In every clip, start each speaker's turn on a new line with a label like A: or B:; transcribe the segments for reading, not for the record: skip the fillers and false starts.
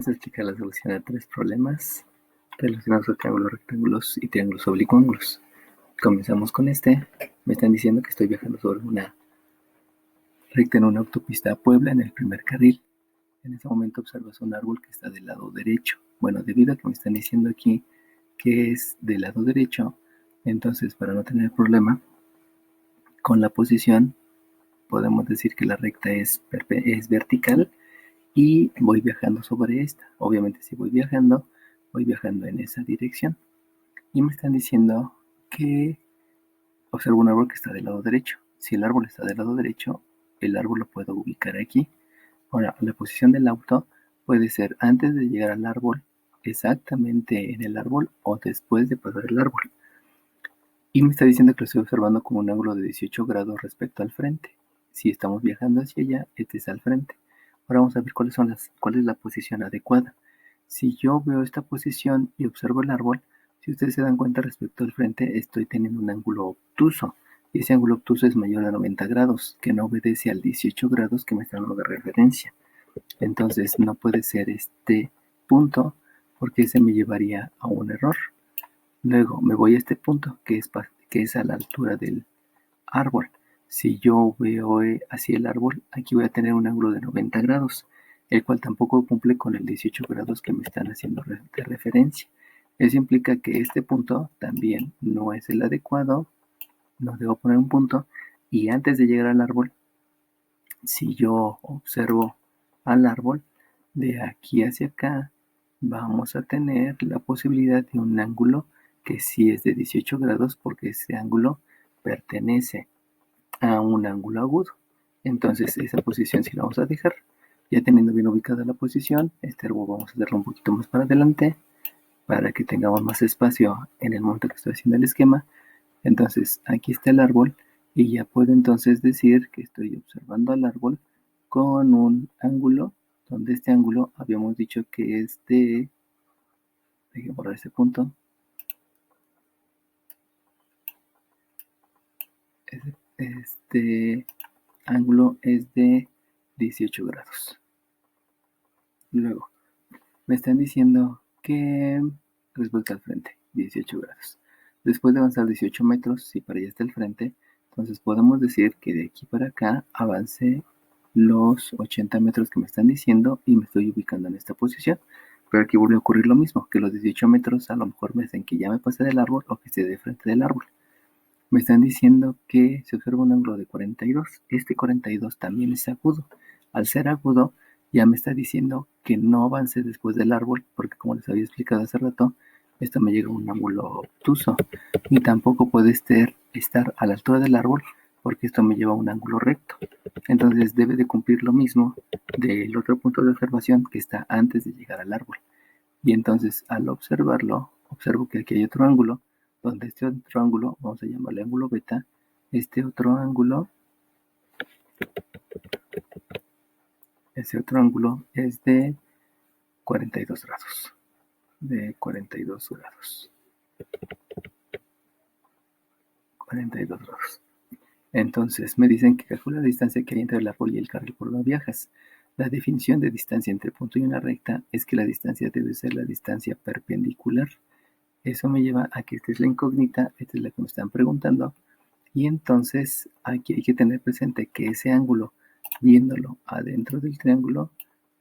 A: Vamos a explicar la solución a tres problemas relacionados a triángulos, rectángulos y triángulos oblicuángulos. Comenzamos con este. Me están diciendo que estoy viajando sobre una recta en una autopista a Puebla en el primer carril. En ese momento observas un árbol que está del lado derecho. Bueno, debido a que me están diciendo aquí que es del lado derecho, entonces para no tener problema con la posición, podemos decir que la recta es vertical y voy viajando sobre esta. Obviamente si voy viajando en esa dirección. Y me están diciendo que observo un árbol que está del lado derecho. Si el árbol está del lado derecho, el árbol lo puedo ubicar aquí. Ahora, la posición del auto puede ser antes de llegar al árbol, exactamente en el árbol o después de pasar el árbol. Y me está diciendo que lo estoy observando con un ángulo de 18 grados respecto al frente. Si estamos viajando hacia allá, este es al frente. Ahora vamos a ver cuál es la posición adecuada. Si yo veo esta posición y observo el árbol, si ustedes se dan cuenta respecto al frente, estoy teniendo un ángulo obtuso. Y ese ángulo obtuso es mayor a 90 grados, que no obedece al 18 grados que me están dando de referencia. Entonces no puede ser este punto porque ese me llevaría a un error. Luego me voy a este punto que es a la altura del árbol. Si yo veo hacia el árbol, aquí voy a tener un ángulo de 90 grados, el cual tampoco cumple con el 18 grados que me están haciendo de referencia. Eso implica que este punto también no es el adecuado, no debo poner un punto, y antes de llegar al árbol, si yo observo al árbol, de aquí hacia acá, vamos a tener la posibilidad de un ángulo que sí es de 18 grados porque ese ángulo pertenece a un ángulo agudo. Entonces esa posición sí la vamos a dejar. Ya teniendo bien ubicada la posición, este árbol vamos a hacerlo un poquito más para adelante para que tengamos más espacio en el momento que estoy haciendo el esquema. Entonces aquí está el árbol y ya puedo entonces decir que estoy observando al árbol con un ángulo, donde este ángulo habíamos dicho que es de, déjenme borrar ese punto, este ángulo es de 18 grados. Luego, me están diciendo que respecto al frente, 18 grados. Después de avanzar 18 metros, si para allá está el frente, entonces podemos decir que de aquí para acá avance los 80 metros que me están diciendo y me estoy ubicando en esta posición. Pero aquí vuelve a ocurrir lo mismo, que los 18 metros a lo mejor me dicen que ya me pasé del árbol o que esté de frente del árbol. Me están diciendo que se observa un ángulo de 42. Este 42 también es agudo. Al ser agudo, ya me está diciendo que no avance después del árbol, porque como les había explicado hace rato, esto me llega a un ángulo obtuso. Y tampoco puede estar a la altura del árbol, porque esto me lleva a un ángulo recto. Entonces debe de cumplir lo mismo del otro punto de observación que está antes de llegar al árbol. Y entonces al observarlo, observo que aquí hay otro ángulo, donde este otro ángulo, vamos a llamarle ángulo beta, este otro ángulo es de 42 grados. De 42 grados. 42 grados. Entonces me dicen que calcula la distancia que hay entre el árbol y el carril por donde viajas. La definición de distancia entre punto y una recta es que la distancia debe ser la distancia perpendicular. Eso me lleva a que esta es la incógnita, esta es la que me están preguntando. Y entonces aquí hay que tener presente que ese ángulo, viéndolo adentro del triángulo,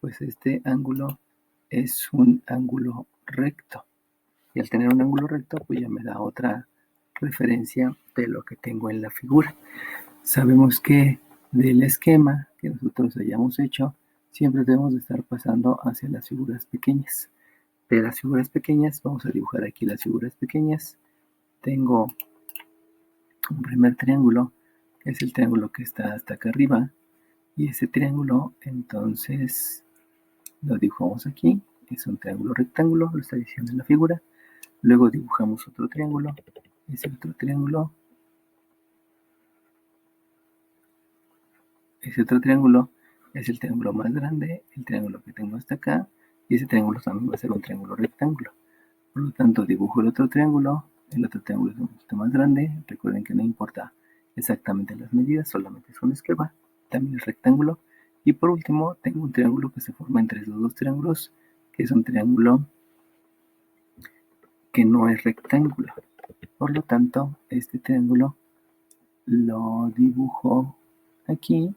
A: pues este ángulo es un ángulo recto. Y al tener un ángulo recto, pues ya me da otra referencia de lo que tengo en la figura. Sabemos que del esquema que nosotros hayamos hecho, siempre debemos de estar pasando hacia las figuras pequeñas. De las figuras pequeñas, vamos a dibujar aquí las figuras pequeñas. Tengo un primer triángulo, que es el triángulo que está hasta acá arriba, y ese triángulo entonces lo dibujamos aquí, es un triángulo rectángulo, lo está diciendo en la figura. Luego dibujamos otro triángulo, ese otro triángulo es el triángulo más grande, el triángulo que tengo hasta acá, y ese triángulo también va a ser un triángulo rectángulo. Por lo tanto, dibujo el otro triángulo es un poquito más grande. Recuerden que no importa exactamente las medidas, solamente es un esquema, también es rectángulo. Y por último, tengo un triángulo que se forma entre los dos triángulos, que es un triángulo que no es rectángulo. Por lo tanto, este triángulo lo dibujo aquí.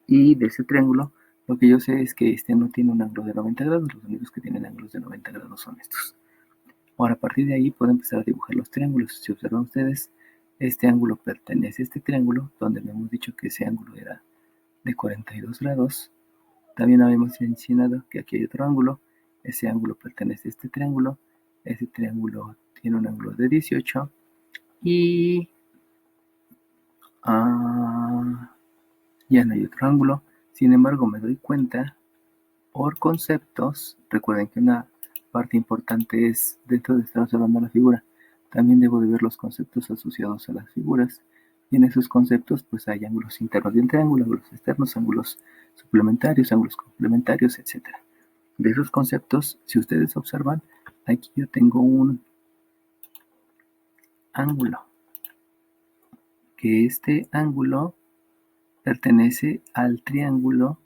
A: Y de ese triángulo, lo que yo sé es que este no tiene un ángulo de 90 grados. Los únicos que tienen ángulos de 90 grados son estos. Ahora, a partir de ahí, puedo empezar a dibujar los triángulos. Si observan ustedes, este ángulo pertenece a este triángulo, donde habíamos dicho que ese ángulo era de 42 grados. También habíamos mencionado que aquí hay otro ángulo. Ese ángulo pertenece a este triángulo. Ese triángulo tiene un ángulo de 18. Y ya no hay otro ángulo. Sin embargo, me doy cuenta por conceptos. Recuerden que una parte importante es, dentro de estar observando la figura, también debo de ver los conceptos asociados a las figuras. Y en esos conceptos pues hay ángulos internos de un triángulo, ángulos externos, ángulos suplementarios, ángulos complementarios, etc. De esos conceptos, si ustedes observan, aquí yo tengo un ángulo, que este ángulo pertenece al triángulo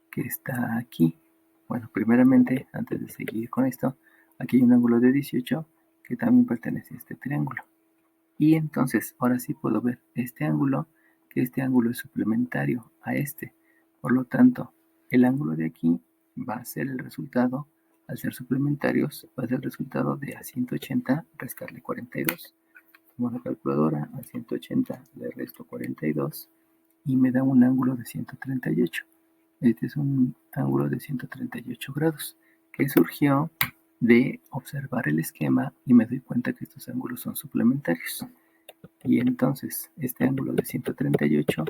A: que está aquí. Bueno, primeramente, antes de seguir con esto, aquí hay un ángulo de 18 que también pertenece a este triángulo. Y entonces, ahora sí puedo ver este ángulo, que este ángulo es suplementario a este. Por lo tanto, el ángulo de aquí va a ser el resultado, al ser suplementarios, va a ser el resultado de a 180 restarle 42. Tomo la calculadora, a 180 le resto 42 y me da un ángulo de 138. Este es un ángulo de 138 grados que surgió de observar el esquema y me doy cuenta que estos ángulos son suplementarios. Y entonces este ángulo de 138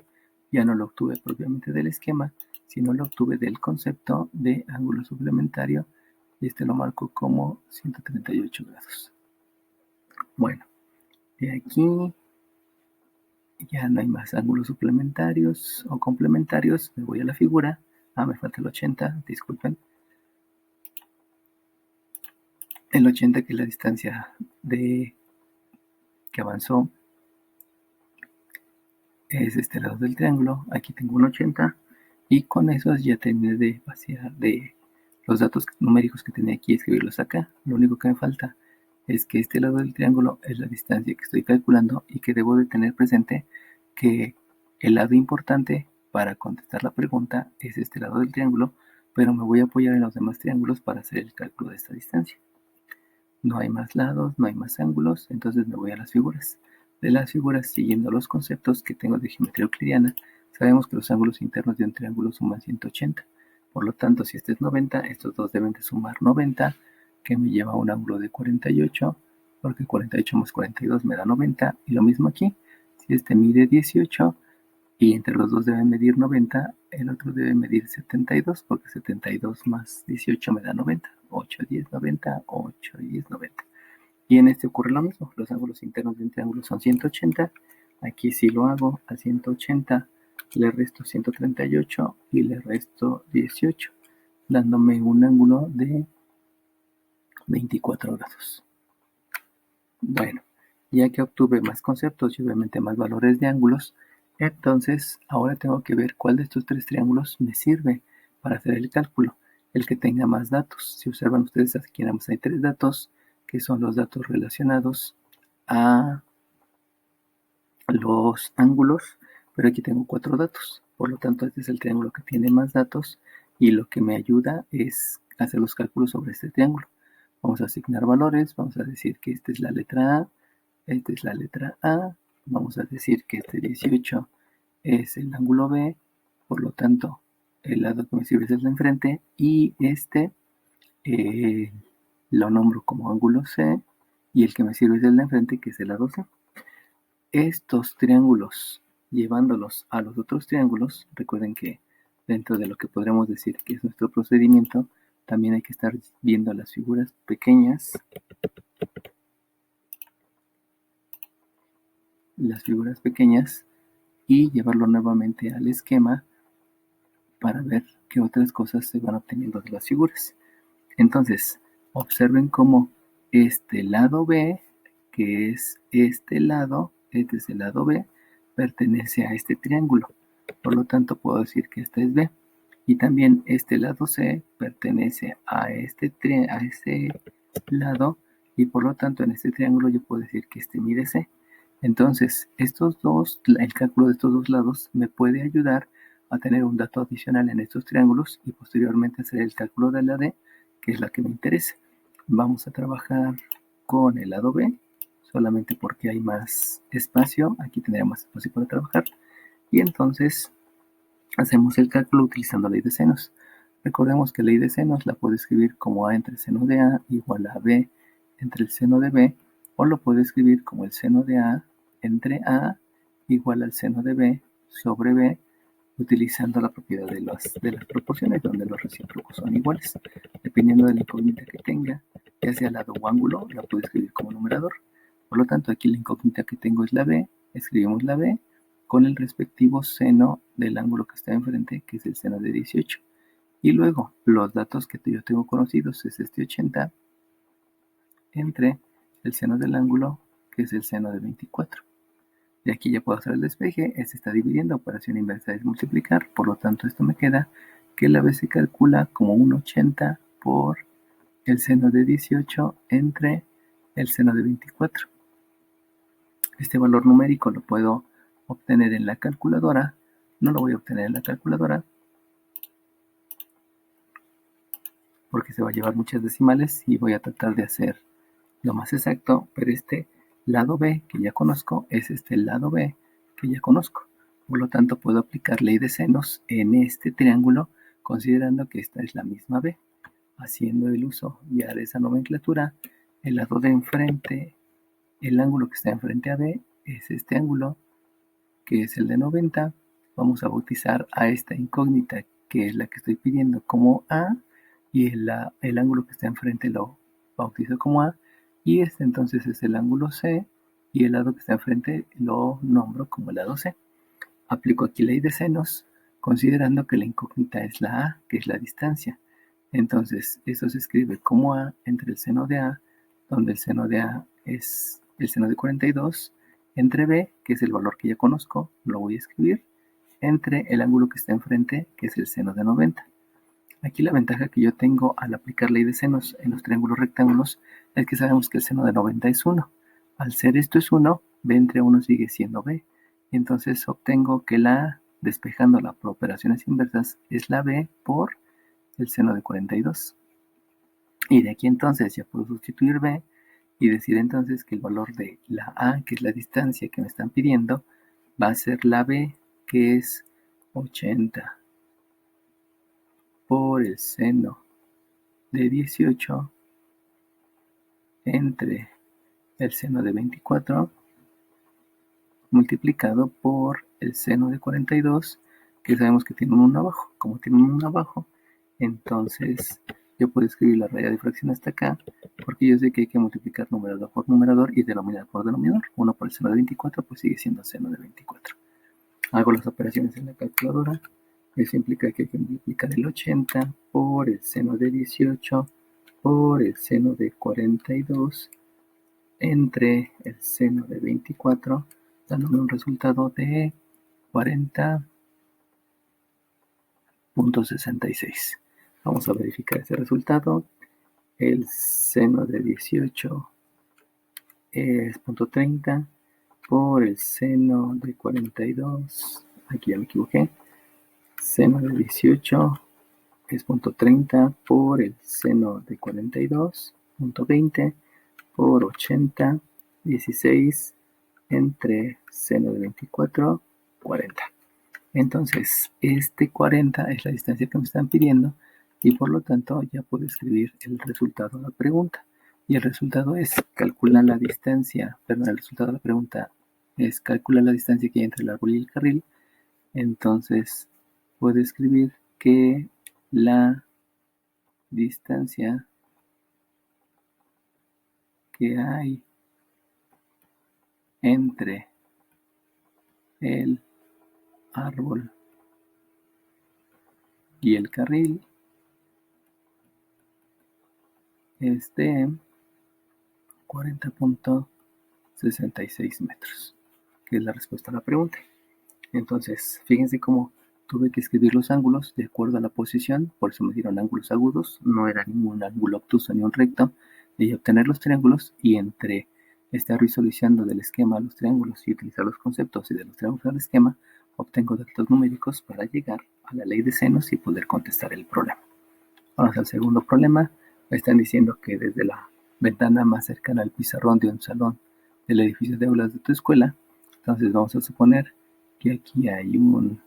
A: ya no lo obtuve propiamente del esquema, sino lo obtuve del concepto de ángulo suplementario y este lo marco como 138 grados. Bueno, de aquí ya no hay más ángulos suplementarios o complementarios. Me voy a la figura. Me falta el 80, disculpen. El 80, que es la distancia que avanzó, es este lado del triángulo. Aquí tengo un 80 y con eso ya terminé de vaciar de los datos numéricos que tenía aquí, escribirlos acá. Lo único que me falta es que este lado del triángulo es la distancia que estoy calculando y que debo de tener presente que el lado importante para contestar la pregunta es este lado del triángulo, pero me voy a apoyar en los demás triángulos para hacer el cálculo de esta distancia. No hay más lados, no hay más ángulos, entonces me voy a las figuras. De las figuras, siguiendo los conceptos que tengo de geometría euclidiana, sabemos que los ángulos internos de un triángulo suman 180. Por lo tanto, si este es 90, estos dos deben de sumar 90, que me lleva a un ángulo de 48, porque 48 más 42 me da 90. Y lo mismo aquí, si este mide 18 y entre los dos deben medir 90, el otro debe medir 72, porque 72 más 18 me da 90. 8, 10, 90, 8, 10, 90. Y en este ocurre lo mismo, los ángulos internos de un triángulo son 180. Aquí sí lo hago, a 180 le resto 138 y le resto 18, dándome un ángulo de 24 grados. Bueno, ya que obtuve más conceptos y obviamente más valores de ángulos, entonces ahora tengo que ver cuál de estos tres triángulos me sirve para hacer el cálculo, el que tenga más datos. Si observan ustedes, aquí nada más hay tres datos, que son los datos relacionados a los ángulos, pero aquí tengo 4 datos. Por lo tanto, este es el triángulo que tiene más datos y lo que me ayuda es hacer los cálculos sobre este triángulo. Vamos a asignar valores, vamos a decir que esta es la letra A, esta es la letra A, vamos a decir que este 18 es el ángulo B, por lo tanto, el lado que me sirve es el de enfrente y este lo nombro como ángulo C y el que me sirve es el de enfrente, que es el lado C. Estos triángulos, llevándolos a los otros triángulos, recuerden que dentro de lo que podríamos decir que es nuestro procedimiento, también hay que estar viendo las figuras pequeñas, y llevarlo nuevamente al esquema para ver qué otras cosas se van obteniendo de las figuras. Entonces, observen cómo este lado B, que es este es el lado B, pertenece a este triángulo. Por lo tanto, puedo decir que este es B. Y también este lado C pertenece a este lado, y por lo tanto en este triángulo yo puedo decir que este mide C. Entonces, el cálculo de estos dos lados me puede ayudar a tener un dato adicional en estos triángulos y posteriormente hacer el cálculo de la D, que es la que me interesa. Vamos a trabajar con el lado B, solamente porque hay más espacio. Aquí tendría más espacio para trabajar. Y entonces hacemos el cálculo utilizando la ley de senos. Recordemos que la ley de senos la puedo escribir como A entre el seno de A igual a B entre el seno de B, o lo puedo escribir como el seno de A entre A igual al seno de B sobre B, utilizando la propiedad de las proporciones, donde los recíprocos son iguales. Dependiendo de la incógnita que tenga, ya sea lado o ángulo, la puedo escribir como numerador. Por lo tanto, aquí la incógnita que tengo es la B, escribimos la B con el respectivo seno del ángulo que está enfrente, que es el seno de 18. Y luego, los datos que yo tengo conocidos es este 80 entre el seno del ángulo, que es el seno de 24. De aquí ya puedo hacer el despeje. Este está dividiendo, operación inversa es multiplicar, por lo tanto esto me queda que la B se calcula como 1,80 por el seno de 18 entre el seno de 24. Este valor numérico lo puedo obtener en la calculadora. No lo voy a obtener en la calculadora porque se va a llevar muchas decimales y voy a tratar de hacer lo más exacto, pero este lado B que ya conozco es este lado B que ya conozco. Por lo tanto, puedo aplicar ley de senos en este triángulo, considerando que esta es la misma B. Haciendo el uso ya de esa nomenclatura, el lado de enfrente, el ángulo que está enfrente a B, es este ángulo, que es el de 90. Vamos a bautizar a esta incógnita, que es la que estoy pidiendo, como A, y el ángulo que está enfrente lo bautizo como A, y este entonces es el ángulo C, y el lado que está enfrente lo nombro como el lado C. Aplico aquí ley de senos, considerando que la incógnita es la A, que es la distancia. Entonces, eso se escribe como A entre el seno de A, donde el seno de A es el seno de 42, entre B, que es el valor que ya conozco, lo voy a escribir, entre el ángulo que está enfrente, que es el seno de 90. Aquí la ventaja que yo tengo al aplicar ley de senos en los triángulos rectángulos es que sabemos que el seno de 90 es 1. Al ser esto es 1, B entre 1 sigue siendo B. Y entonces obtengo que la A, despejándola por operaciones inversas, es la B por el seno de 42. Y de aquí entonces ya puedo sustituir B y decir entonces que el valor de la A, que es la distancia que me están pidiendo, va a ser la B, que es 80 por el seno de 18 entre el seno de 24 multiplicado por el seno de 42, que sabemos que tiene un 1 abajo. Como tiene un 1 abajo, entonces yo puedo escribir la raya de fracción hasta acá, porque yo sé que hay que multiplicar numerador por numerador y denominador por denominador. 1 por el seno de 24, pues sigue siendo seno de 24. Hago las operaciones en la calculadora. Eso implica que hay que multiplicar el 80 por el seno de 18 por el seno de 42 entre el seno de 24, dándome un resultado de 40.66. Vamos a verificar ese resultado. El seno de 18 es 0.30 por el seno de 42. Aquí ya me equivoqué. Seno de 18 es 0.30 por el seno de 42, 0.20 por 80, 16 entre seno de 24, 40. Entonces, este 40 es la distancia que me están pidiendo y por lo tanto ya puedo escribir el resultado de la pregunta. Y el resultado es calcular la distancia, perdón, el resultado de la pregunta es calcular la distancia que hay entre el árbol y el carril. Entonces, puedo escribir que la distancia que hay entre el árbol y el carril es de 40.66 metros, que es la respuesta a la pregunta. Entonces, fíjense cómo tuve que escribir los ángulos de acuerdo a la posición, por eso me dieron ángulos agudos, no era ningún ángulo obtuso ni un recto, y obtener los triángulos y entre estar visualizando del esquema a los triángulos y utilizar los conceptos y de los triángulos al esquema, obtengo datos numéricos para llegar a la ley de senos y poder contestar el problema. Vamos al segundo problema. Me están diciendo que desde la ventana más cercana al pizarrón de un salón del edificio de aulas de tu escuela, entonces vamos a suponer que aquí hay un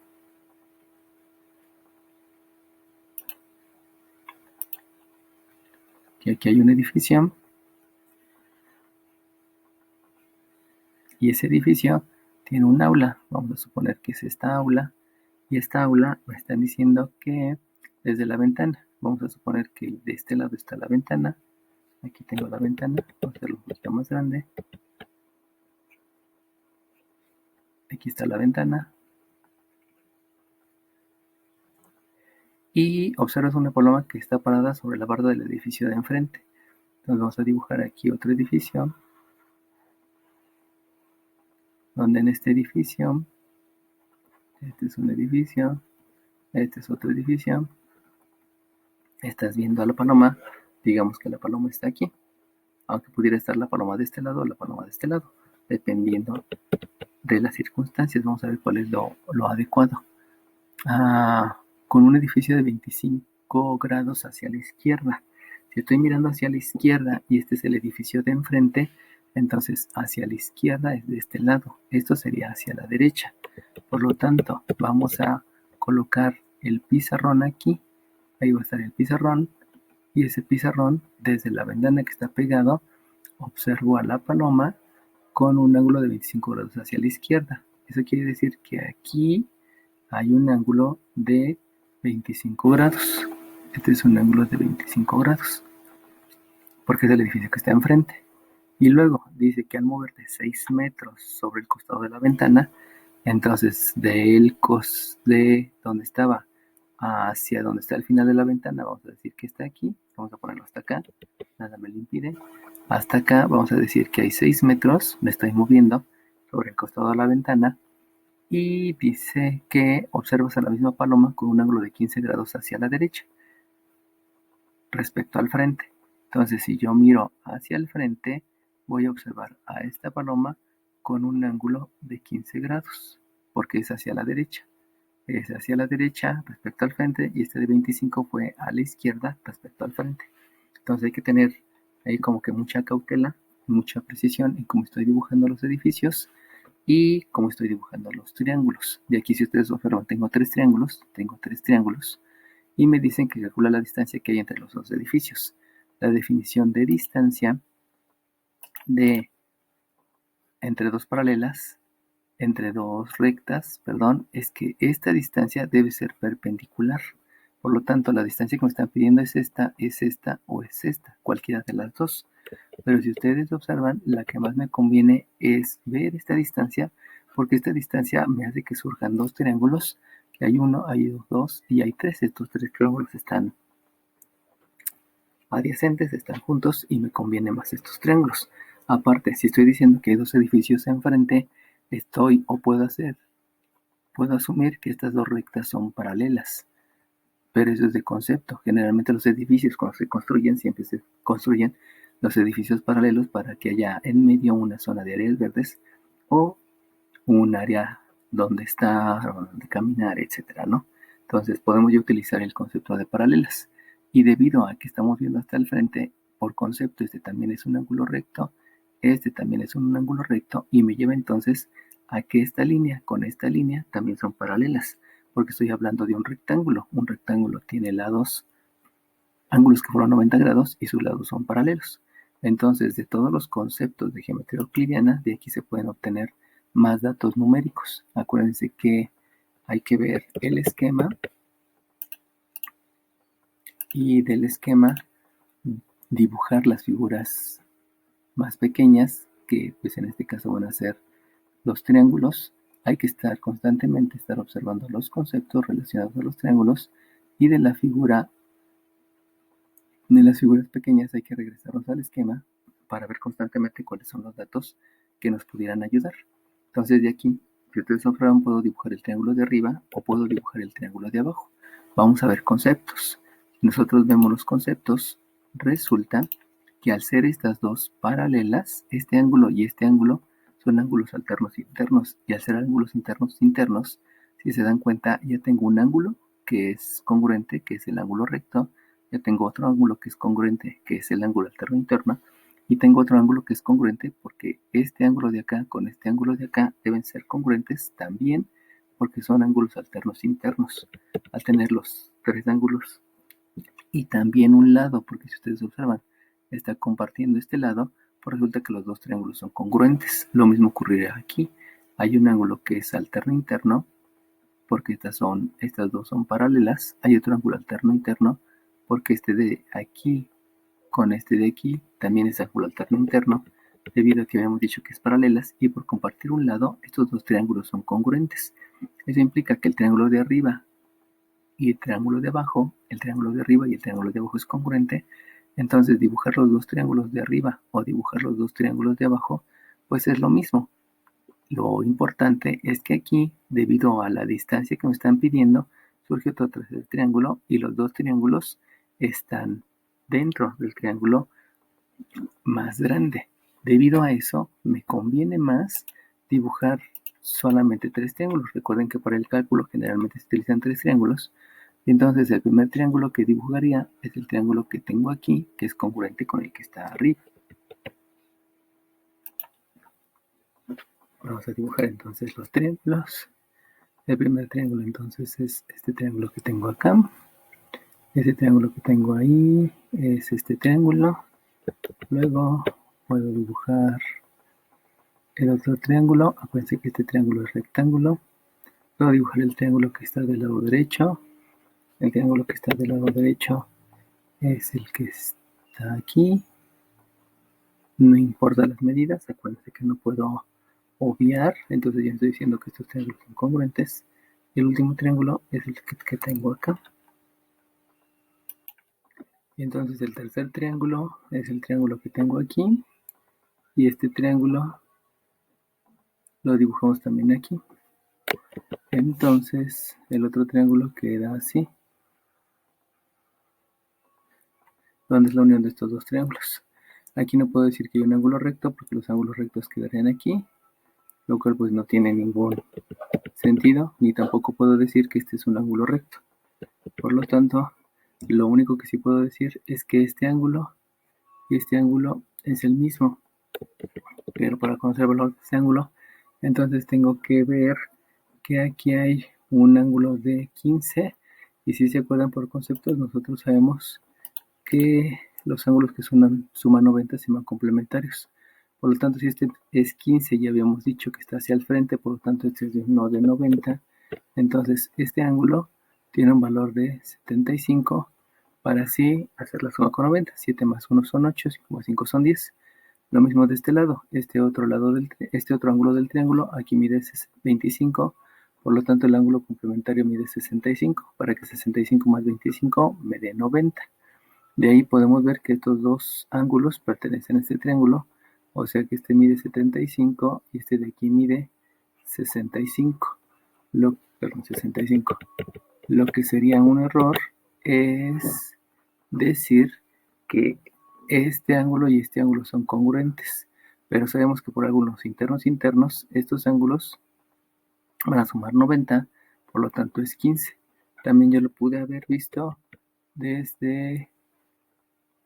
A: edificio y ese edificio tiene un aula. Vamos a suponer que es esta aula y esta aula me están diciendo que desde la ventana, vamos a suponer que de este lado está la ventana. Aquí tengo la ventana, vamos a hacerlo un poquito más grande. Aquí está la ventana. Y observas una paloma que está parada sobre la barda del edificio de enfrente. Entonces vamos a dibujar aquí otro edificio, donde en este edificio, este es un edificio, este es otro edificio, estás viendo a la paloma, digamos que la paloma está aquí, aunque pudiera estar la paloma de este lado o la paloma de este lado, dependiendo de las circunstancias. Vamos a ver cuál es lo adecuado. Con un edificio de 25 grados hacia la izquierda. Si estoy mirando hacia la izquierda y este es el edificio de enfrente, entonces hacia la izquierda es de este lado. Esto sería hacia la derecha. Por lo tanto, vamos a colocar el pizarrón aquí. Ahí va a estar el pizarrón. Y ese pizarrón, desde la ventana que está pegado, observo a la paloma con un ángulo de 25 grados hacia la izquierda. Eso quiere decir que aquí hay un ángulo de 25 grados. Este es un ángulo de 25 grados, porque es el edificio que está enfrente. Y luego dice que al moverte 6 metros sobre el costado de la ventana, entonces de donde estaba hacia donde está el final de la ventana, vamos a decir que está aquí, vamos a ponerlo hasta acá, nada me lo impide. Hasta acá vamos a decir que hay 6 metros, me estoy moviendo sobre el costado de la ventana, y dice que observas a la misma paloma con un ángulo de 15 grados hacia la derecha respecto al frente. Entonces, si yo miro hacia el frente, voy a observar a esta paloma con un ángulo de 15 grados, porque es hacia la derecha. Es hacia la derecha respecto al frente y este de 25 fue a la izquierda respecto al frente. Entonces hay que tener ahí como que mucha cautela, mucha precisión en cómo estoy dibujando los edificios y cómo estoy dibujando los triángulos. De aquí, si ustedes observan, tengo tres triángulos y me dicen que calcula la distancia que hay entre los dos edificios. La definición de distancia de entre dos paralelas, entre dos rectas, es que esta distancia debe ser perpendicular. Por lo tanto, la distancia que me están pidiendo es esta o es esta, cualquiera de las dos. Pero si ustedes observan, la que más me conviene es ver esta distancia, porque esta distancia me hace que surjan dos triángulos, que hay uno, hay dos y hay tres. Estos tres triángulos están adyacentes, están juntos y me conviene más estos triángulos. Aparte, si estoy diciendo que hay dos edificios enfrente, puedo asumir que estas dos rectas son paralelas. Pero eso es de concepto. Generalmente los edificios cuando se construyen, siempre se construyen los edificios paralelos para que haya en medio una zona de áreas verdes o un área donde caminar, etcétera, ¿no? Entonces podemos ya utilizar el concepto de paralelas. Y debido a que estamos viendo hasta el frente, por concepto, este también es un ángulo recto, este también es un ángulo recto, y me lleva entonces a que esta línea con esta línea también son paralelas, porque estoy hablando de un rectángulo. Un rectángulo tiene ángulos que fueron 90 grados y sus lados son paralelos. Entonces, de todos los conceptos de geometría euclidiana, de aquí se pueden obtener más datos numéricos. Acuérdense que hay que ver el esquema y del esquema dibujar las figuras más pequeñas, que pues en este caso van a ser los triángulos. Hay que estar constantemente observando los conceptos relacionados a los triángulos, y de las figuras pequeñas hay que regresarnos al esquema para ver constantemente cuáles son los datos que nos pudieran ayudar. Entonces de aquí Si ustedes observan, puedo dibujar el triángulo de arriba o puedo dibujar el triángulo de abajo. Vamos a ver conceptos. Si nosotros vemos los conceptos, resulta que al ser estas dos paralelas, este ángulo y este ángulo son ángulos alternos internos. Y al ser ángulos internos, si se dan cuenta, ya tengo un ángulo que es congruente, que es el ángulo recto. Ya tengo otro ángulo que es congruente, que es el ángulo alterno interno. Y tengo otro ángulo que es congruente porque este ángulo de acá con este ángulo de acá deben ser congruentes también porque son ángulos alternos internos. Al tener los tres ángulos y también un lado, porque si ustedes observan, está compartiendo este lado, pues resulta que los dos triángulos son congruentes. Lo mismo ocurrirá aquí. Hay un ángulo que es alterno interno, porque estas dos son paralelas. Hay otro ángulo alterno interno, porque este de aquí con este de aquí también es ángulo alterno interno, debido a que habíamos dicho que es paralelas, y por compartir un lado, estos dos triángulos son congruentes. Eso implica que el triángulo de arriba y el triángulo de abajo, el triángulo de arriba y el triángulo de abajo es congruente. Entonces dibujar los dos triángulos de arriba o dibujar los dos triángulos de abajo, pues es lo mismo. Lo importante es que aquí, debido a la distancia que me están pidiendo, surge otro tercer triángulo y los dos triángulos están dentro del triángulo más grande. Debido a eso, me conviene más dibujar solamente tres triángulos. Recuerden que para el cálculo generalmente se utilizan tres triángulos. Entonces el primer triángulo que dibujaría es el triángulo que tengo aquí, que es congruente con el que está arriba. Vamos a dibujar entonces los triángulos. El primer triángulo entonces es este triángulo que tengo acá. Este triángulo que tengo ahí es este triángulo. Luego puedo dibujar el otro triángulo. Acuérdense que este triángulo es rectángulo. Puedo dibujar el triángulo que está del lado derecho. El triángulo que está del lado derecho es el que está aquí. No importa las medidas. Acuérdense que no puedo obviar. Entonces ya estoy diciendo que estos triángulos son congruentes. Y el último triángulo es el que tengo acá. Y entonces el tercer triángulo es el triángulo que tengo aquí. Y este triángulo lo dibujamos también aquí. Entonces el otro triángulo queda así. ¿Dónde es la unión de estos dos triángulos? Aquí no puedo decir que hay un ángulo recto porque los ángulos rectos quedarían aquí, lo cual pues no tiene ningún sentido, ni tampoco puedo decir que este es un ángulo recto. Por lo tanto, lo único que sí puedo decir es que este ángulo y este ángulo es el mismo. Pero para conocer el valor de este ángulo, entonces tengo que ver que aquí hay un ángulo de 15, y si se acuerdan por conceptos, nosotros sabemos que los ángulos que suman 90 se llaman complementarios. Por lo tanto, si este es 15, ya habíamos dicho que está hacia el frente, por lo tanto este es uno de 90. Entonces este ángulo tiene un valor de 75 para así hacer la suma con 90. 7 más 1 son 8, 5 más 5 son 10. Lo mismo de este lado. Este otro ángulo del triángulo aquí mide 25. Por lo tanto, el ángulo complementario mide 65. Para que 65 más 25 me dé 90. De ahí podemos ver que estos dos ángulos pertenecen a este triángulo, o sea que este mide 75 y este de aquí mide 65. 65. Lo que sería un error es decir que este ángulo y este ángulo son congruentes, pero sabemos que por ángulos internos, estos ángulos van a sumar 90, por lo tanto es 15. También yo lo pude haber visto desde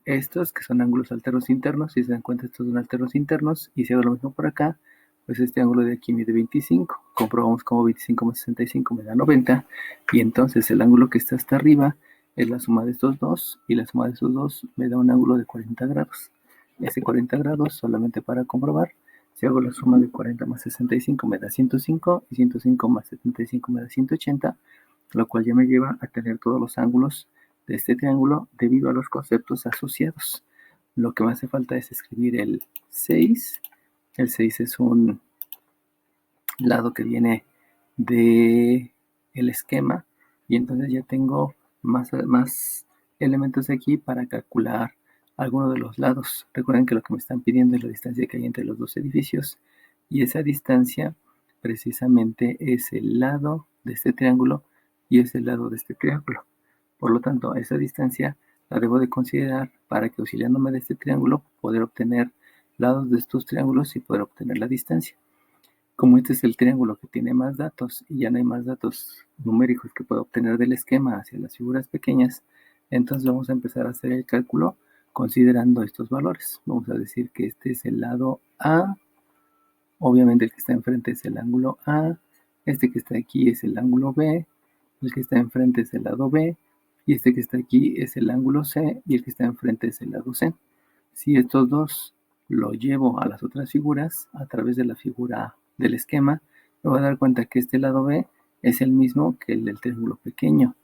A: estos que son ángulos alternos internos. Si se dan cuenta, estos son alternos internos, y si hago lo mismo por acá, pues este ángulo de aquí mide 25. Comprobamos como 25 más 65 me da 90, y entonces el ángulo que está hasta arriba es la suma de estos dos, y la suma de estos dos me da un ángulo de 40 grados. Ese 40 grados, solamente para comprobar, si hago la suma de 40 más 65 me da 105, y 105 más 75 me da 180, lo cual ya me lleva a tener todos los ángulos de este triángulo debido a los conceptos asociados. Lo que me hace falta es escribir el 6. El 6 es un lado que viene de el esquema, y entonces ya tengo más elementos aquí para calcular alguno de los lados. Recuerden que lo que me están pidiendo es la distancia que hay entre los dos edificios, y esa distancia precisamente es el lado de este triángulo y es el lado de este triángulo. Por lo tanto, esa distancia la debo de considerar para que, auxiliándome de este triángulo, poder obtener lados de estos triángulos y poder obtener la distancia. Como este es el triángulo que tiene más datos y ya no hay más datos numéricos que pueda obtener del esquema hacia las figuras pequeñas, entonces vamos a empezar a hacer el cálculo considerando estos valores. Vamos a decir que este es el lado A, obviamente el que está enfrente es el ángulo A, este que está aquí es el ángulo B, el que está enfrente es el lado B, y este que está aquí es el ángulo C, y el que está enfrente es el lado C. Si estos dos lo llevo a las otras figuras, a través de la figura del esquema, me voy a dar cuenta que este lado B es el mismo que el del triángulo pequeño,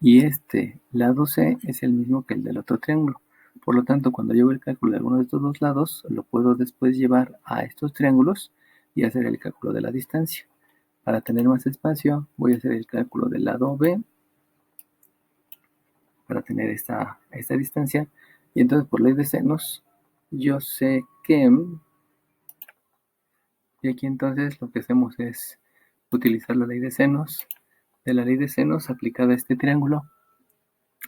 A: y este lado C es el mismo que el del otro triángulo. Por lo tanto, cuando llevo el cálculo de alguno de estos dos lados, lo puedo después llevar a estos triángulos y hacer el cálculo de la distancia. Para tener más espacio, voy a hacer el cálculo del lado B para tener esta distancia. Y entonces, por ley de senos, yo sé que... Y aquí entonces lo que hacemos es utilizar la ley de senos. De la ley de senos aplicada a este triángulo,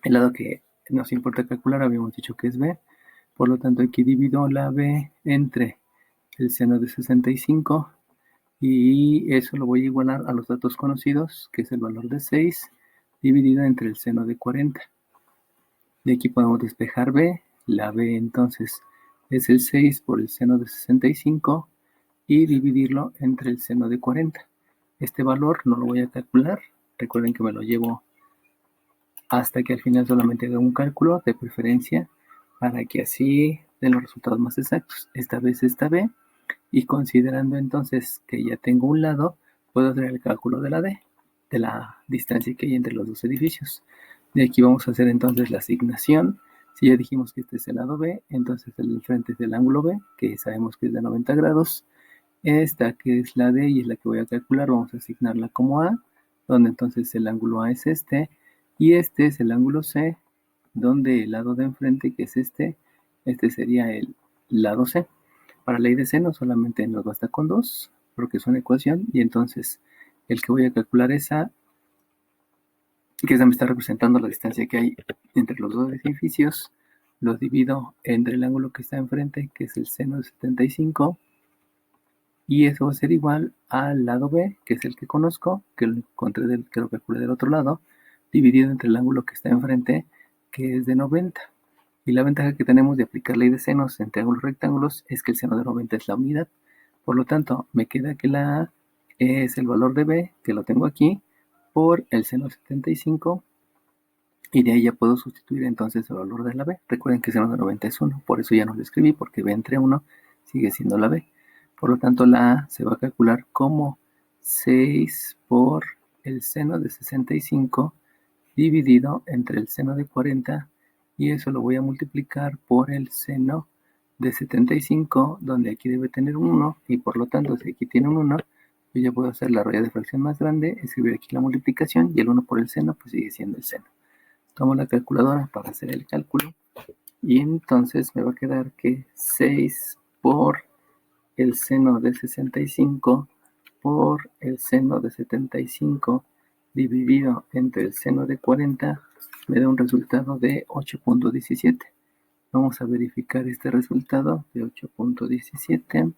A: el lado que nos importa calcular habíamos dicho que es B. Por lo tanto, aquí divido la B entre el seno de 65 y eso lo voy a igualar a los datos conocidos, que es el valor de 6, dividido entre el seno de 40. De aquí podemos despejar B. La B entonces es el 6 por el seno de 65 y dividirlo entre el seno de 40. Este valor no lo voy a calcular. Recuerden que me lo llevo hasta que al final solamente haga un cálculo de preferencia para que así den los resultados más exactos. Esta vez esta B, y considerando entonces que ya tengo un lado, puedo hacer el cálculo de la D, de la distancia que hay entre los dos edificios. De aquí vamos a hacer entonces la asignación. Si ya dijimos que este es el lado B, entonces el frente es el ángulo B, que sabemos que es de 90 grados. Esta que es la D y es la que voy a calcular, vamos a asignarla como A, donde entonces el ángulo A es este, y este es el ángulo C, donde el lado de enfrente, que es este sería el lado C. Para ley de seno solamente nos basta con 2, porque es una ecuación, y entonces el que voy a calcular es A, que esa me está representando la distancia que hay entre los dos edificios, lo divido entre el ángulo que está enfrente, que es el seno de 75, y eso va a ser igual al lado B, que es el que conozco, que lo encontré que lo calculé del otro lado, dividido entre el ángulo que está enfrente, que es de 90. Y la ventaja que tenemos de aplicar ley de senos en triángulos rectángulos es que el seno de 90 es la unidad. Por lo tanto, me queda que la A es el valor de B, que lo tengo aquí, por el seno de 75, y de ahí ya puedo sustituir entonces el valor de la B. Recuerden que el seno de 90 es 1, por eso ya no lo escribí, porque B entre 1 sigue siendo la B. Por lo tanto, la A se va a calcular como 6 por el seno de 65 dividido entre el seno de 40, y eso lo voy a multiplicar por el seno de 75, donde aquí debe tener un 1, y por lo tanto, si aquí tiene un 1, yo ya puedo hacer la raya de fracción más grande, escribir aquí la multiplicación, y el 1 por el seno, pues sigue siendo el seno. Tomo la calculadora para hacer el cálculo, y entonces me va a quedar que 6 por el seno de 65 por el seno de 75 dividido entre el seno de 40 me da un resultado de 8.17. Vamos a verificar este resultado de 8.17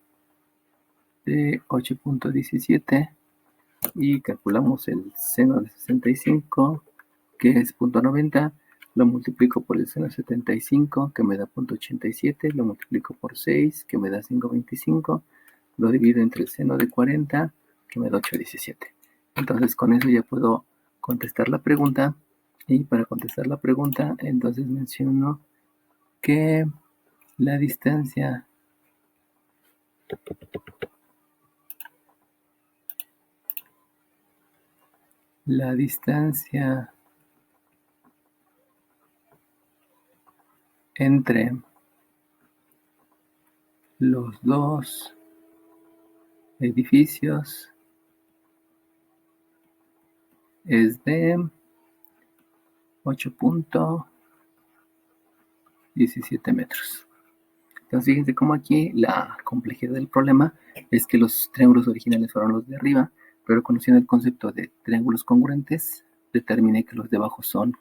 A: y calculamos el seno de 65, que es 0.90, lo multiplico por el seno de 75, que me da 0.87, lo multiplico por 6, que me da 5.25, lo divido entre el seno de 40, que me da 8.17. Entonces con eso ya puedo contestar la pregunta, y para contestar la pregunta entonces menciono que la distancia entre los dos edificios es de 8.17 metros. Entonces fíjense cómo aquí la complejidad del problema es que los triángulos originales fueron los de arriba, pero conociendo el concepto de triángulos congruentes, determiné que los de abajo son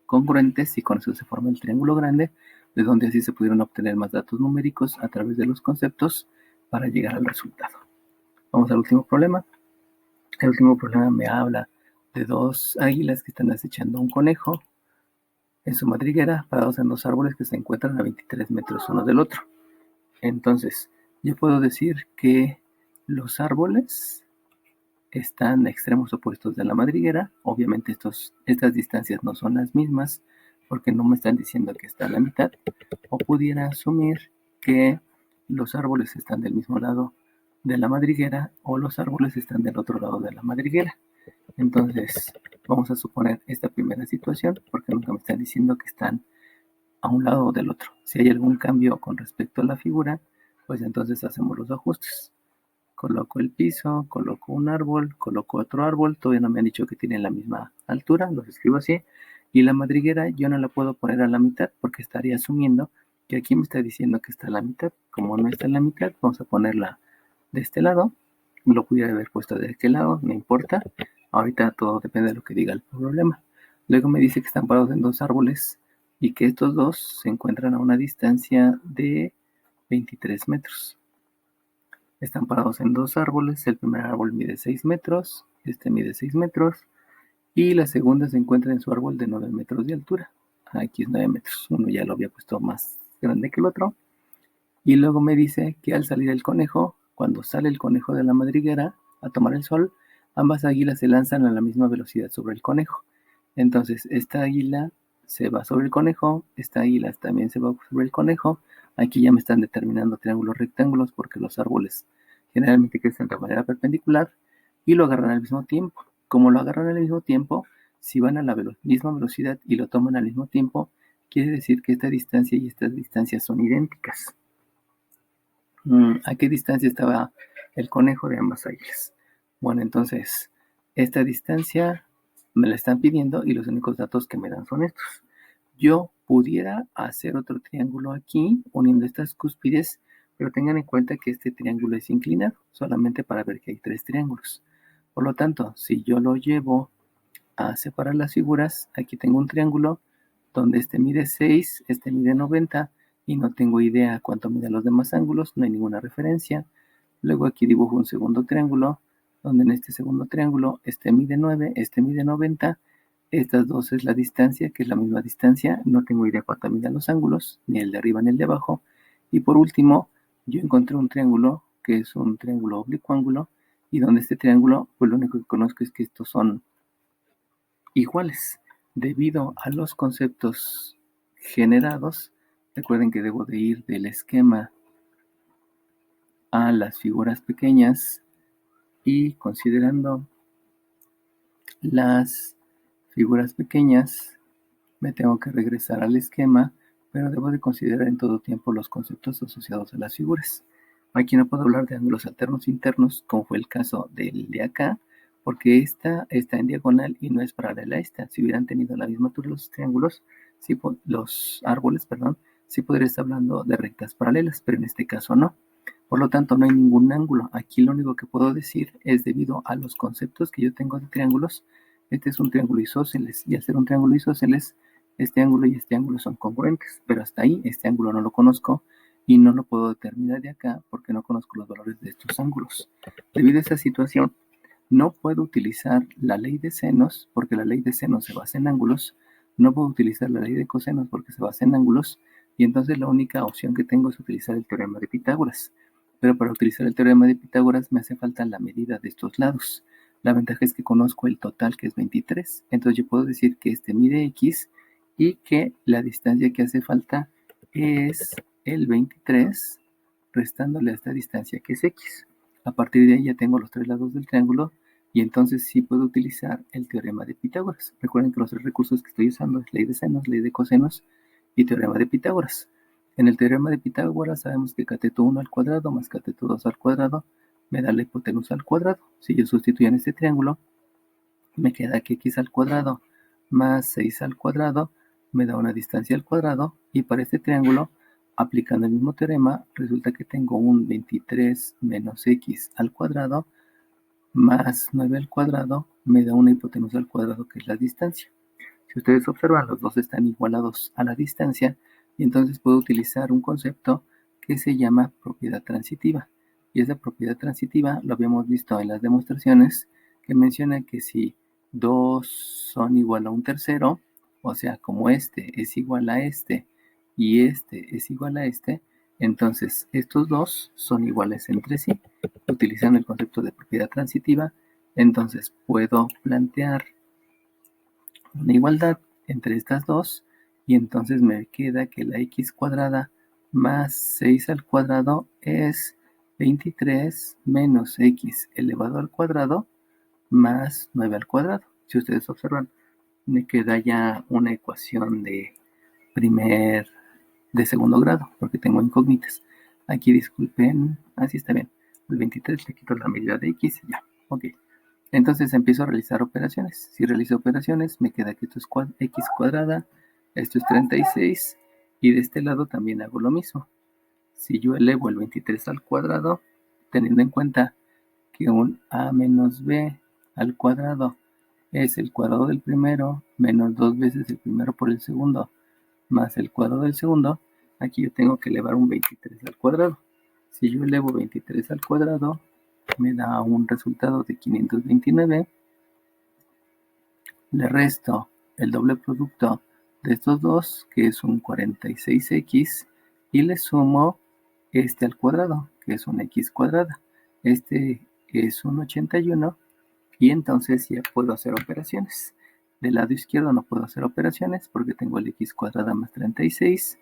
A: congruentes y con eso se forma el triángulo grande, de donde así se pudieron obtener más datos numéricos a través de los conceptos para llegar al resultado. Vamos al último problema. El último problema me habla de dos águilas que están acechando a un conejo en su madriguera, parados en dos árboles que se encuentran a 23 metros uno del otro. Entonces, yo puedo decir que los árboles están a extremos opuestos de la madriguera. Obviamente estas distancias no son las mismas porque no me están diciendo que está a la mitad. O pudiera asumir que los árboles están del mismo lado de la madriguera o los árboles están del otro lado de la madriguera. Entonces, vamos a suponer esta primera situación porque nunca me están diciendo que están a un lado o del otro. Si hay algún cambio con respecto a la figura, pues entonces hacemos los ajustes. Coloco el piso, coloco un árbol, coloco otro árbol, todavía no me han dicho que tienen la misma altura, los escribo así. Y la madriguera yo no la puedo poner a la mitad porque estaría asumiendo que aquí me está diciendo que está a la mitad. Como no está en la mitad, vamos a ponerla de este lado. Lo pudiera haber puesto de aquel lado, no importa. Ahorita todo depende de lo que diga el problema. Luego me dice que están parados en dos árboles y que estos dos se encuentran a una distancia de 23 metros. Están parados en dos árboles, el primer árbol mide 6 metros, este mide 6 metros, y la segunda se encuentra en su árbol de 9 metros de altura. Aquí es 9 metros, uno ya lo había puesto más grande que el otro. Y luego me dice que al salir el conejo, cuando sale el conejo de la madriguera a tomar el sol, ambas águilas se lanzan a la misma velocidad sobre el conejo. Entonces, esta águila se va sobre el conejo, esta águila también se va sobre el conejo. Aquí ya me están determinando triángulos rectángulos porque los árboles generalmente crecen de manera perpendicular y lo agarran al mismo tiempo. Como lo agarran al mismo tiempo, si van a la misma velocidad y lo toman al mismo tiempo, quiere decir que esta distancia y estas distancias son idénticas. ¿A qué distancia estaba el conejo de ambas águilas? Bueno, entonces, esta distancia me la están pidiendo y los únicos datos que me dan son estos. Yo pudiera hacer otro triángulo aquí, uniendo estas cúspides, pero tengan en cuenta que este triángulo es inclinado, solamente para ver que hay tres triángulos. Por lo tanto, si yo lo llevo a separar las figuras, aquí tengo un triángulo donde este mide 6, este mide 90 y no tengo idea cuánto miden los demás ángulos, no hay ninguna referencia. Luego aquí dibujo un segundo triángulo, donde en este segundo triángulo este mide 9, este mide 90. Estas dos es la distancia, que es la misma distancia. No tengo idea cuánto miden los ángulos, ni el de arriba ni el de abajo. Y por último, yo encontré un triángulo que es un triángulo oblicuángulo, y donde este triángulo, pues lo único que conozco es que estos son iguales. Debido a los conceptos generados, recuerden que debo de ir del esquema a las figuras pequeñas y considerando las figuras pequeñas me tengo que regresar al esquema, pero debo de considerar en todo tiempo los conceptos asociados a las figuras. Aquí no puedo hablar de ángulos alternos internos, como fue el caso del de acá, porque esta está en diagonal y no es paralela a esta. Si hubieran tenido la misma altura los triángulos, los árboles, perdón, sí podría estar hablando de rectas paralelas, pero en este caso no. Por lo tanto, no hay ningún ángulo. Aquí lo único que puedo decir es debido a los conceptos que yo tengo de triángulos. Este es un triángulo isósceles y al ser un triángulo isósceles, este ángulo y este ángulo son congruentes, pero hasta ahí este ángulo no lo conozco y no lo puedo determinar de acá porque no conozco los valores de estos ángulos. Debido a esa situación, no puedo utilizar la ley de senos porque la ley de senos se basa en ángulos. No puedo utilizar la ley de cosenos porque se basa en ángulos. Y entonces la única opción que tengo es utilizar el teorema de Pitágoras. Pero para utilizar el teorema de Pitágoras me hace falta la medida de estos lados. La ventaja es que conozco el total, que es 23. Entonces yo puedo decir que este mide x y que la distancia que hace falta es el 23, restándole a esta distancia que es x. A partir de ahí ya tengo los tres lados del triángulo y entonces sí puedo utilizar el teorema de Pitágoras. Recuerden que los tres recursos que estoy usando es ley de senos, ley de cosenos y teorema de Pitágoras. En el teorema de Pitágoras sabemos que cateto 1 al cuadrado más cateto 2 al cuadrado me da la hipotenusa al cuadrado. Si yo sustituyo en este triángulo, me queda que x al cuadrado más 6 al cuadrado me da una distancia al cuadrado y para este triángulo aplicando el mismo teorema, resulta que tengo un 23 menos x al cuadrado más 9 al cuadrado me da una hipotenusa al cuadrado, que es la distancia. Si ustedes observan, los dos están igualados a la distancia, y entonces puedo utilizar un concepto que se llama propiedad transitiva. Y esa propiedad transitiva lo habíamos visto en las demostraciones, que menciona que si dos son igual a un tercero, o sea, como este es igual a este y este es igual a este, entonces estos dos son iguales entre sí. Utilizando el concepto de propiedad transitiva, entonces puedo plantear una igualdad entre estas dos, y entonces me queda que la x cuadrada más 6 al cuadrado es 23 menos x elevado al cuadrado más 9 al cuadrado. Si ustedes observan, me queda ya una ecuación de segundo grado, porque tengo incógnitas. Aquí disculpen, así está bien. El 23 le quito la medida de x y ya, ok. Entonces empiezo a realizar operaciones. Si realizo operaciones, me queda que esto es x cuadrada, esto es 36, y de este lado también hago lo mismo. Si yo elevo el 23 al cuadrado, teniendo en cuenta que un a menos b al cuadrado es el cuadrado del primero menos 2 veces el primero por el segundo más el cuadrado del segundo, aquí yo tengo que elevar un 23 al cuadrado. Si yo elevo 23 al cuadrado, me da un resultado de 529. Le resto el doble producto de estos dos, que es un 46x, y le sumo este al cuadrado, que es un x cuadrada. Este es un 81, y entonces ya puedo hacer operaciones. Del lado izquierdo no puedo hacer operaciones porque tengo el x cuadrada más 36.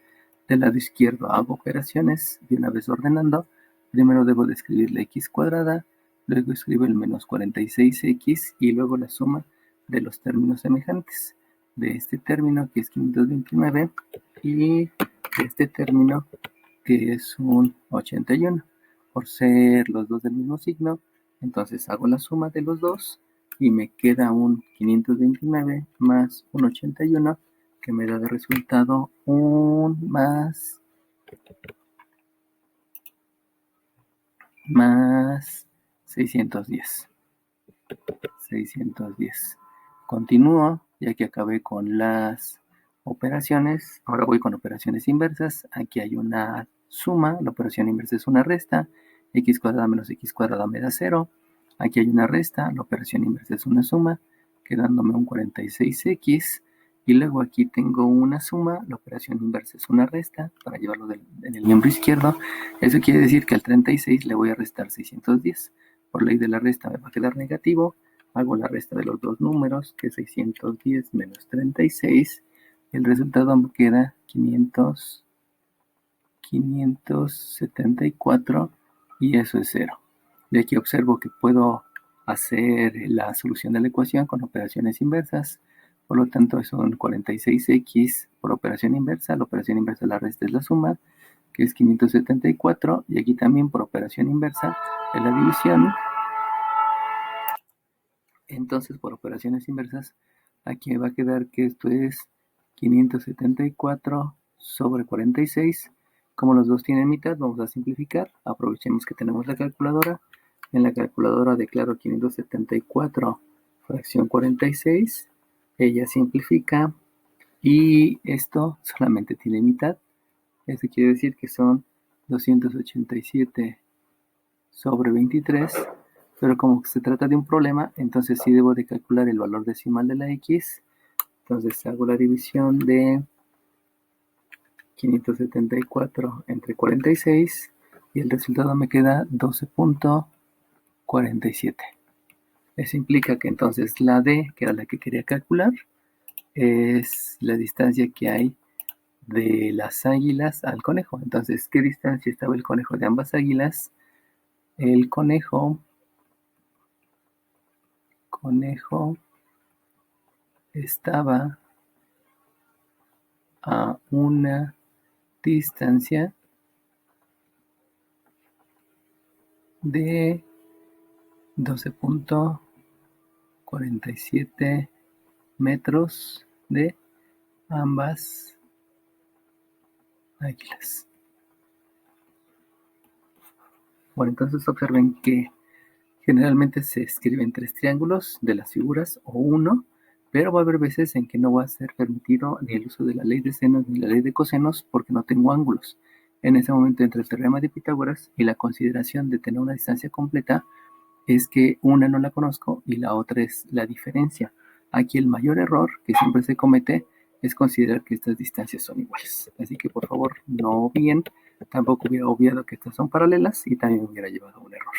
A: Del lado izquierdo hago operaciones de una vez ordenando. Primero debo de escribir la x cuadrada, luego escribo el menos 46x y luego la suma de los términos semejantes. De este término, que es 529, y de este término, que es un 81. Por ser los dos del mismo signo, entonces hago la suma de los dos y me queda un 529 más un 81, que me da de resultado un más 610. 610. Continúo, ya que acabé con las operaciones. Ahora voy con operaciones inversas. Aquí hay una suma, la operación inversa es una resta. X cuadrada menos x cuadrada me da 0. Aquí hay una resta, la operación inversa es una suma, quedándome un 46x. Y luego aquí tengo una suma, la operación inversa es una resta, para llevarlo en el miembro izquierdo. Eso quiere decir que al 36 le voy a restar 610. Por ley de la resta me va a quedar negativo. Hago la resta de los dos números, que es 610 menos 36. El resultado me queda 574, y eso es 0. De aquí observo que puedo hacer la solución de la ecuación con operaciones inversas. Por lo tanto, son 46x por operación inversa. La operación inversa, la resta es la suma, que es 574. Y aquí también por operación inversa es la división. Entonces, por operaciones inversas, aquí me va a quedar que esto es 574 sobre 46. Como los dos tienen mitad, vamos a simplificar. Aprovechemos que tenemos la calculadora. En la calculadora declaro 574 fracción 46. Ella simplifica, y esto solamente tiene mitad. Eso quiere decir que son 287 sobre 23. Pero como se trata de un problema, entonces sí debo de calcular el valor decimal de la x. Entonces hago la división de 574 entre 46, y el resultado me queda 12.47. Eso implica que entonces la d, que era la que quería calcular, es la distancia que hay de las águilas al conejo. Entonces, ¿qué distancia estaba el conejo de ambas águilas? El conejo estaba a una distancia de 12.47 metros de ambas águilas. Bueno, entonces observen que generalmente se escriben 3 triángulos de las figuras o uno, pero va a haber veces en que no va a ser permitido ni el uso de la ley de senos ni la ley de cosenos porque no tengo ángulos. En ese momento, entre el teorema de Pitágoras y la consideración de tener una distancia completa, es que una no la conozco y la otra es la diferencia. Aquí el mayor error que siempre se comete es considerar que estas distancias son iguales. Así que por favor no obvien, tampoco hubiera obviado que estas son paralelas y también hubiera llevado a un error.